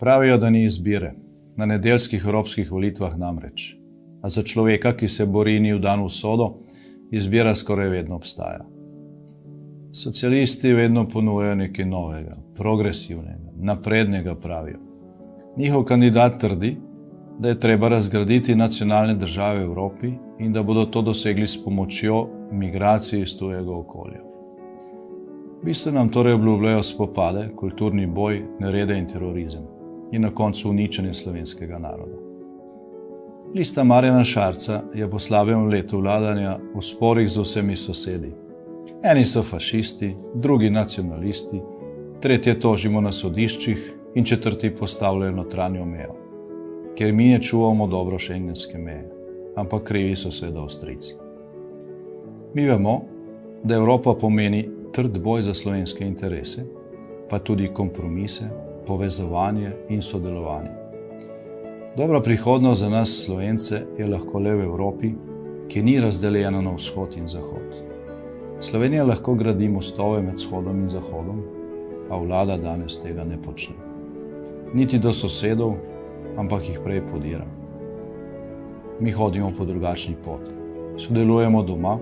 Pravijo, da ni izbire. Na nedeljskih evropskih volitvah namreč. A za človeka, ki se bori in ni vdan v usodo, izbira skoraj vedno obstaja. Socialisti vedno ponujajo nekaj novega, progresivnega, naprednega, pravijo. Njihov kandidat trdi, da je treba razgraditi nacionalne države v Evropi in da bodo to dosegli s pomočjo migracij iz tujega okolja. V bistvu nam torej obljubljajo spopade, kulturni boj, nerede in terorizem in na koncu uničenje slovenskega naroda. Lista Marjana Šarca je po slabem letu vladanja v sporih z vsemi sosedi. Eni so fašisti, drugi nacionalisti, tretje tožimo na sodiščih in četrti postavljajo notranjo mejo, ker mi ne čuvamo dobro šengenske meje, ampak krivi so seveda Avstrijci. Mi vemo, da Evropa pomeni trd boj za slovenske interese, pa tudi kompromise, povezovanje in sodelovanje. Dobra prihodnost za nas Slovence je lahko le v Evropi, ki ni razdeljena na vzhod in zahod. Slovenija lahko gradi mostove med vzhodom in zahodom, a vlada danes tega ne počne. Niti do sosedov, ampak jih prej podira. Mi hodimo po drugačni poti. Sodelujemo doma,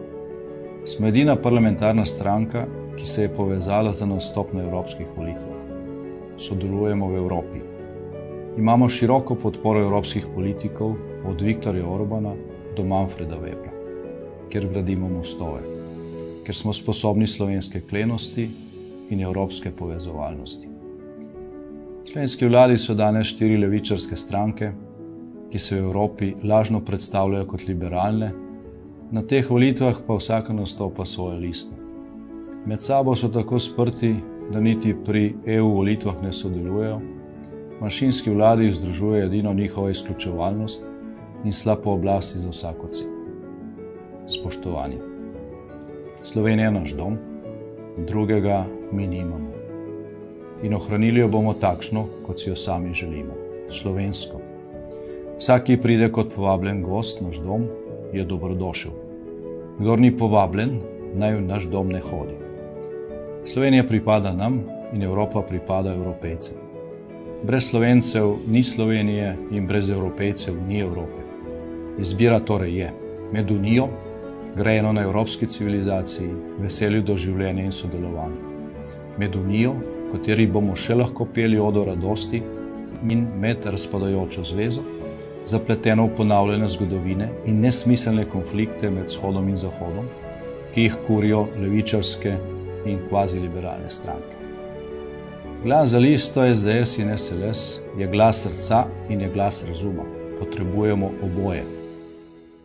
smo edina parlamentarna stranka, ki se je povezala za nastop na evropskih volitvah. Sodelujemo v Evropi. Imamo široko podporo evropskih politikov, od Viktorja Orbana do Manfreda Webra, ker gradimo mostove, ker smo sposobni slovenske klenosti in evropske povezovalnosti. V slovenski vladi so danes 4 levičarske stranke, ki se v Evropi lažno predstavljajo kot liberalne, na teh volitvah pa vsaka nastopa svojo listo. Med sabo so tako sprti, da niti pri EU volitvah ne sodelujejo, manjšinski vladi združuje edino njihova izključevalnost in slabo oblasti za vsako ceno. Spoštovani, Slovenija je naš dom, drugega mi nimamo. In ohranili jo bomo takšno, kot si jo sami želimo, slovensko. Vsak, ki pride kot povabljen gost v naš dom, je dobrodošel. Kdor ni povabljen, naj v naš dom ne hodi. Slovenija pripada nam in Evropa pripada Evropejcem. Brez Slovencev ni Slovenije in brez Evropejcev ni Evrope. Izbira torej je med unijo, grajeno na evropski civilizaciji, veselju do življenja in sodelovanja. Med unijo, kateri bomo še lahko peli odo radosti, in med razpadajočo zvezo, zapleteno v ponavljanje zgodovine in nesmiselne konflikte med vzhodom in zahodom, ki jih kurijo levičarske in kvazi-liberalne stranke. Glas za listo SDS in SLS je glas srca in je glas razuma. Potrebujemo oboje.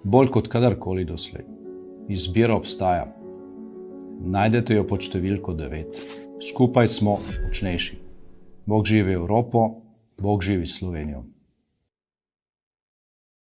Bolj kot kadarkoli doslej. Izbira obstaja. Najdete jo pod številko 9. Skupaj smo močnejši. Bog živi Evropo, Bog živi Slovenijo.